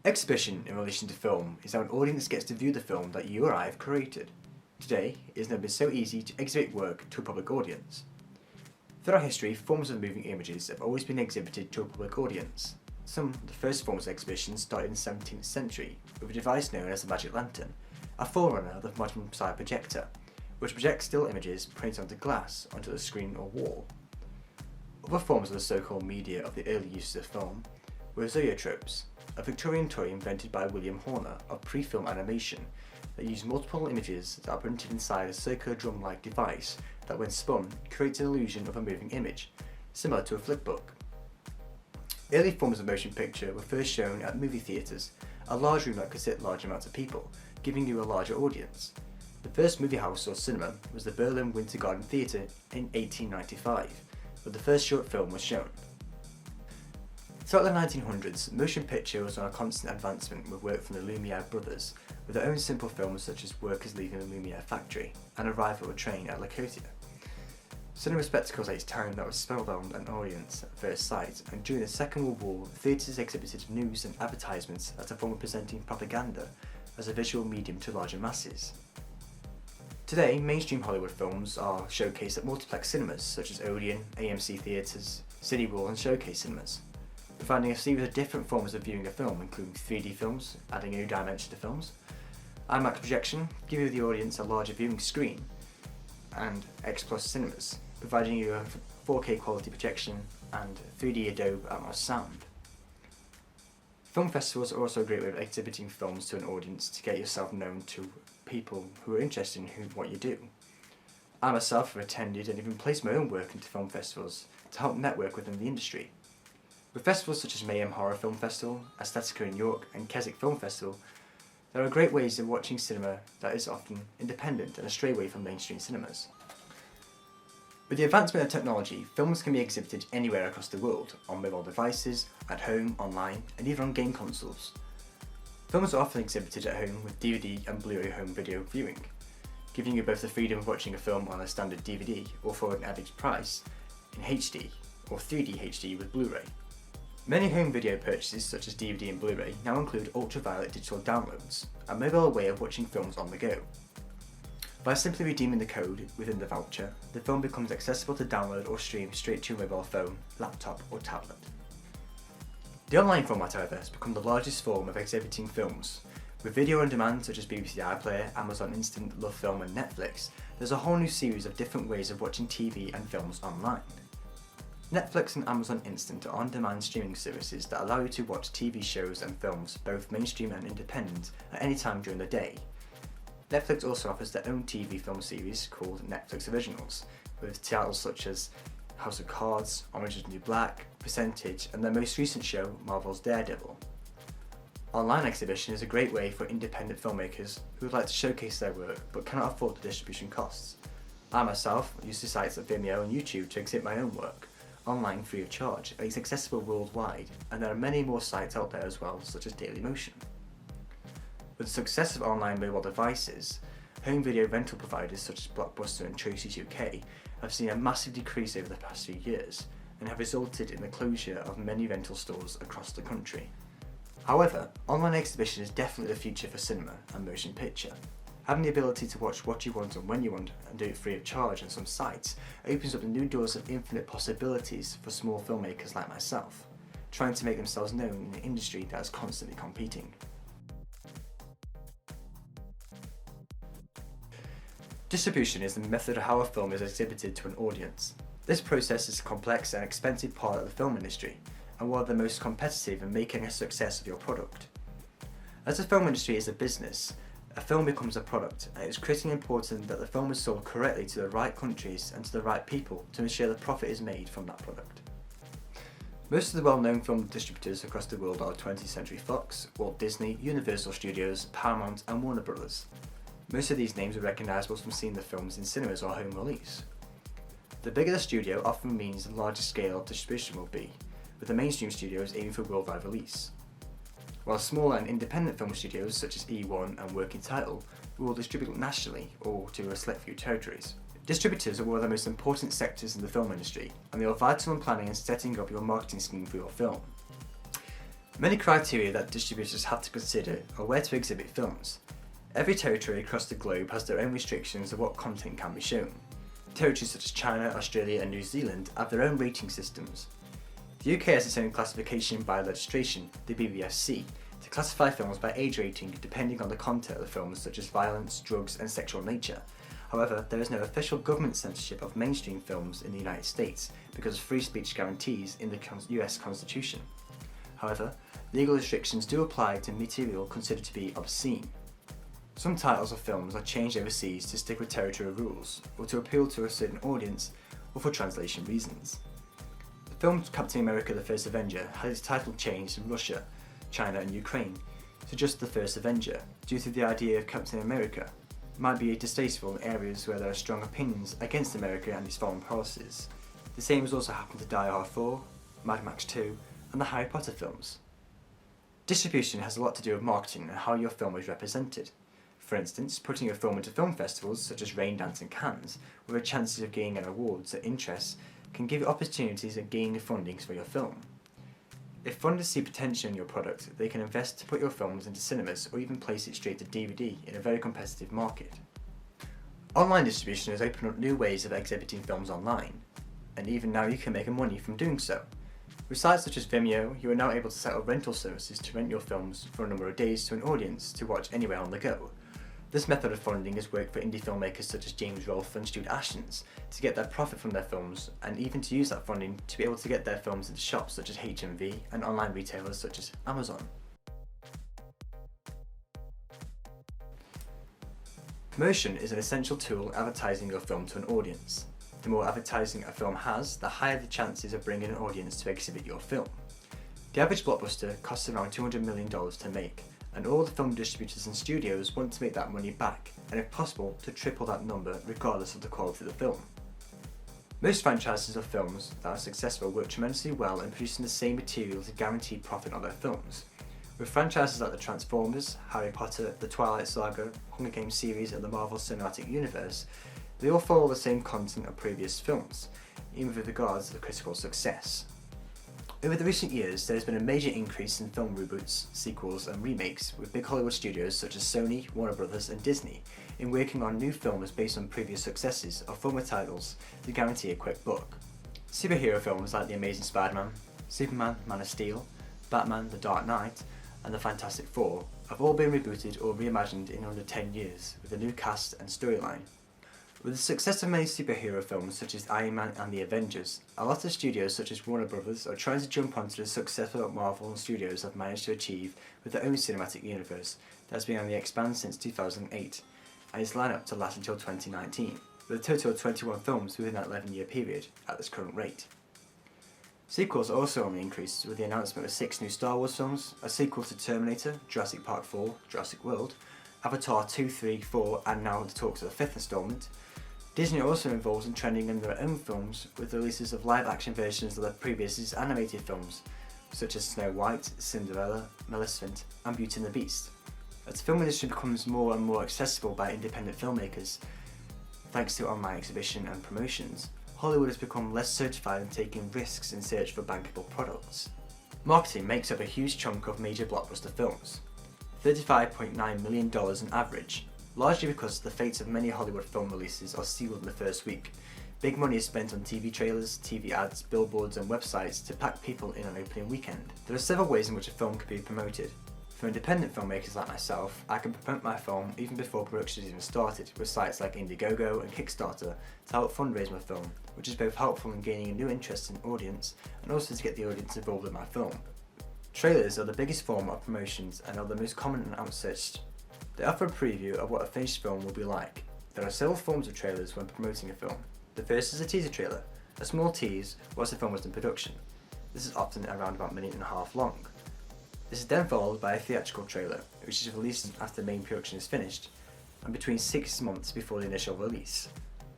Exhibition in relation to film is how an audience gets to view the film that you or I have created. Today, it has never been so easy to exhibit work to a public audience. Throughout history, forms of moving images have always been exhibited to a public audience. Some of the first forms of exhibition started in the 17th century with a device known as the magic lantern, a forerunner of the modern style projector, which projects still images printed onto glass onto the screen or wall. Other forms of the so-called media of the early uses of film were zoetropes, a Victorian toy invented by William Horner of pre-film animation that used multiple images that are printed inside a circular drum-like device that when spun creates an illusion of a moving image, similar to a flipbook. Early forms of motion picture were first shown at movie theatres, a large room that could sit large amounts of people, giving you a larger audience. The first movie house or cinema was the Berlin Winter Garden Theatre in 1895, where the first short film was shown. Throughout the 1900s, motion picture was on a constant advancement with work from the Lumiere brothers, with their own simple films such as Workers Leaving the Lumiere Factory and Arrival of a Train at Lacotia. Cinema spectacles at its time that was spellbound an audience at first sight, and during the Second World War, theatres exhibited news and advertisements as a form of presenting propaganda as a visual medium to larger masses. Today, mainstream Hollywood films are showcased at multiplex cinemas such as Odeon, AMC theatres, City World and Showcase cinemas, providing a series of different forms of viewing a film, including 3D films, adding a new dimension to films, IMAX projection, giving the audience a larger viewing screen, and X Plus cinemas, providing you a 4K quality projection and 3D Adobe Atmos sound. Film festivals are also a great way of exhibiting films to an audience to get yourself known to people who are interested in what you do. I myself have attended and even placed my own work into film festivals to help network within the industry. With festivals such as Mayhem Horror Film Festival, Aesthetica in York and Keswick Film Festival, there are great ways of watching cinema that is often independent and astray away from mainstream cinemas. With the advancement of technology, films can be exhibited anywhere across the world, on mobile devices, at home, online, and even on game consoles. Films are often exhibited at home with DVD and Blu-ray home video viewing, giving you both the freedom of watching a film on a standard DVD or for an average price in HD or 3D HD with Blu-ray. Many home video purchases such as DVD and Blu-ray now include ultraviolet digital downloads, a mobile way of watching films on the go. By simply redeeming the code within the voucher, the film becomes accessible to download or stream straight to your mobile phone, laptop or tablet. The online format, however, has become the largest form of exhibiting films. With video on demand such as BBC iPlayer, Amazon Instant, Love Film and Netflix, there's a whole new series of different ways of watching TV and films online. Netflix and Amazon Instant are on-demand streaming services that allow you to watch TV shows and films, both mainstream and independent, at any time during the day. Netflix also offers their own TV film series called Netflix Originals, with titles such as House of Cards, Orange is the New Black, Percentage, and their most recent show, Marvel's Daredevil. Online exhibition is a great way for independent filmmakers who would like to showcase their work but cannot afford the distribution costs. I myself use the sites like Vimeo and YouTube to exhibit my own work, online free of charge, and it's accessible worldwide, and there are many more sites out there as well, such as Dailymotion. With the success of online mobile devices, home video rental providers such as Blockbuster and Choices UK have seen a massive decrease over the past few years and have resulted in the closure of many rental stores across the country. However, online exhibition is definitely the future for cinema and motion picture. Having the ability to watch what you want and when you want and do it free of charge on some sites opens up the new doors of infinite possibilities for small filmmakers like myself, trying to make themselves known in an industry that is constantly competing. Distribution is the method of how a film is exhibited to an audience. This process is a complex and expensive part of the film industry, and one of the most competitive in making a success of your product. As the film industry is a business, a film becomes a product, and it is critically important that the film is sold correctly to the right countries and to the right people to ensure the profit is made from that product. Most of the well-known film distributors across the world are 20th Century Fox, Walt Disney, Universal Studios, Paramount and Warner Brothers. Most of these names are recognisable from seeing the films in cinemas or home release. The bigger the studio often means the larger scale of distribution will be, with the mainstream studios aiming for worldwide release, while smaller and independent film studios such as E1 and Working Title will distribute nationally or to a select few territories. Distributors are one of the most important sectors in the film industry, and they are vital in planning and setting up your marketing scheme for your film. Many criteria that distributors have to consider are where to exhibit films. Every territory across the globe has their own restrictions of what content can be shown. Territories such as China, Australia and New Zealand have their own rating systems. The UK has its own classification by legislation, the BBFC, to classify films by age rating depending on the content of the films such as violence, drugs and sexual nature. However, there is no official government censorship of mainstream films in the United States because of free speech guarantees in the US Constitution. However, legal restrictions do apply to material considered to be obscene. Some titles of films are changed overseas to stick with territorial rules, or to appeal to a certain audience, or for translation reasons. The film Captain America the First Avenger had its title changed in Russia, China and Ukraine to just The First Avenger, due to the idea of Captain America might be distasteful in areas where there are strong opinions against America and its foreign policies. The same has also happened to Die Hard 4, Mad Max 2 and the Harry Potter films. Distribution has a lot to do with marketing and how your film is represented. For instance, putting your film into film festivals such as Raindance and Cannes, where the chances of gaining an award or interest can give you opportunities at gaining funding for your film. If funders see potential in your product, they can invest to put your films into cinemas or even place it straight to DVD in a very competitive market. Online distribution has opened up new ways of exhibiting films online, and even now you can make money from doing so. With sites such as Vimeo, you are now able to set up rental services to rent your films for a number of days to an audience to watch anywhere on the go. This method of funding has worked for indie filmmakers such as James Rolfe and Stuart Ashton's to get their profit from their films, and even to use that funding to be able to get their films into shops such as HMV and online retailers such as Amazon. Promotion is an essential tool in advertising your film to an audience. The more advertising a film has, the higher the chances of bringing an audience to exhibit your film. The average blockbuster costs around $200 million to make, and all the film distributors and studios want to make that money back, and if possible, to triple that number regardless of the quality of the film. Most franchises of films that are successful work tremendously well in producing the same material to guarantee profit on their films. With franchises like the Transformers, Harry Potter, the Twilight Saga, Hunger Games series and the Marvel Cinematic Universe, they all follow the same content of previous films, even with regards to the critical success. Over the recent years, there has been a major increase in film reboots, sequels and remakes with big Hollywood studios such as Sony, Warner Brothers and Disney in working on new films based on previous successes of former titles to guarantee a quick buck. Superhero films like The Amazing Spider-Man, Superman, Man of Steel, Batman, The Dark Knight and The Fantastic Four have all been rebooted or reimagined in under 10 years with a new cast and storyline. With the success of many superhero films such as Iron Man and The Avengers, a lot of studios such as Warner Brothers are trying to jump onto the success that Marvel and studios have managed to achieve with their own cinematic universe that has been on the expand since 2008 and is lined up to last until 2019, with a total of 21 films within that 11-year period at this current rate. Sequels are also on the increase with the announcement of 6 new Star Wars films, a sequel to Terminator, Jurassic Park 4, Jurassic World, Avatar 2, 3, 4 and now the talks of the 5th installment. Disney are also involved in trending in their own films with the releases of live-action versions of their previous animated films, such as Snow White, Cinderella, Maleficent and Beauty and the Beast. As the film industry becomes more and more accessible by independent filmmakers, thanks to online exhibition and promotions, Hollywood has become less certified in taking risks in search for bankable products. Marketing makes up a huge chunk of major blockbuster films, $35.9 million on average, largely because the fates of many Hollywood film releases are sealed in the first week. Big money is spent on TV trailers, TV ads, billboards and websites to pack people in on opening weekend. There are several ways in which a film can be promoted. For independent filmmakers like myself, I can promote my film even before production is even started with sites like Indiegogo and Kickstarter to help fundraise my film, which is both helpful in gaining a new interest in audience and also to get the audience involved with my film. Trailers are the biggest form of promotions and are the most common and outsearched. They offer a preview of what a finished film will be like. There are several forms of trailers when promoting a film. The first is a teaser trailer, a small tease whilst the film was in production. This is often around about a minute and a half long. This is then followed by a theatrical trailer, which is released after the main production is finished, and between 6 months before the initial release.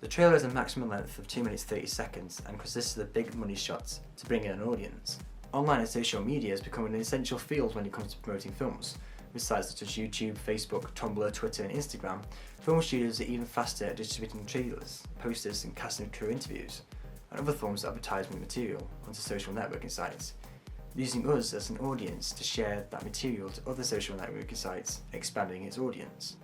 The trailer has a maximum length of 2 minutes 30 seconds and consists of the big money shots to bring in an audience. Online and social media has become an essential field when it comes to promoting films. With sites such as YouTube, Facebook, Tumblr, Twitter and Instagram, film studios are even faster at distributing trailers, posters and casting crew interviews, and other forms of advertisement material onto social networking sites. using us as an audience to share that material to other social networking sites, expanding its audience.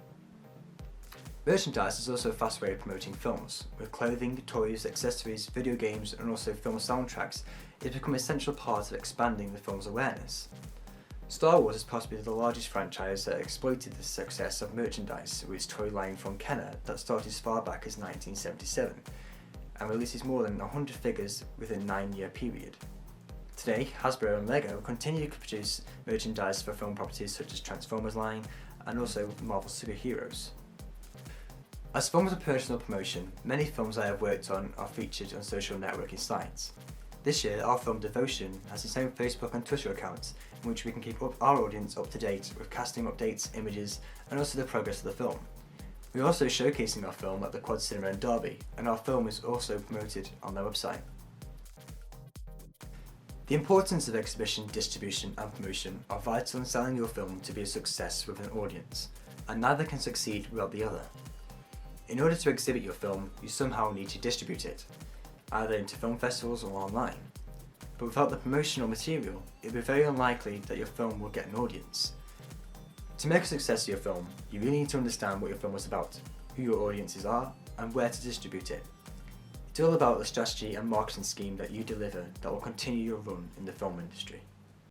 Merchandise is also a fast way of promoting films, with clothing, toys, accessories, video games and also film soundtracks. It's become an essential part of expanding the film's awareness. Star Wars is possibly the largest franchise that exploited the success of merchandise with its toy line from Kenner that started as far back as 1977 and releases more than 100 figures within a 9-year period. Today, Hasbro and Lego continue to produce merchandise for film properties such as Transformers line and also Marvel superheroes. As forms of personal promotion, many films I have worked on are featured on social networking sites. This year, our film Devotion has its own Facebook and Twitter accounts in which we can keep our audience up to date with casting updates, images, and also the progress of the film. We are also showcasing our film at the Quad Cinema in Derby, and our film is also promoted on their website. The importance of exhibition, distribution and promotion are vital in selling your film to be a success with an audience, and neither can succeed without the other. In order to exhibit your film, you somehow need to distribute it, either into film festivals or online. But without the promotional material, it would be very unlikely that your film will get an audience. To make a success of your film, you really need to understand what your film is about, who your audiences are, and where to distribute it. It's all about the strategy and marketing scheme that you deliver that will continue your run in the film industry.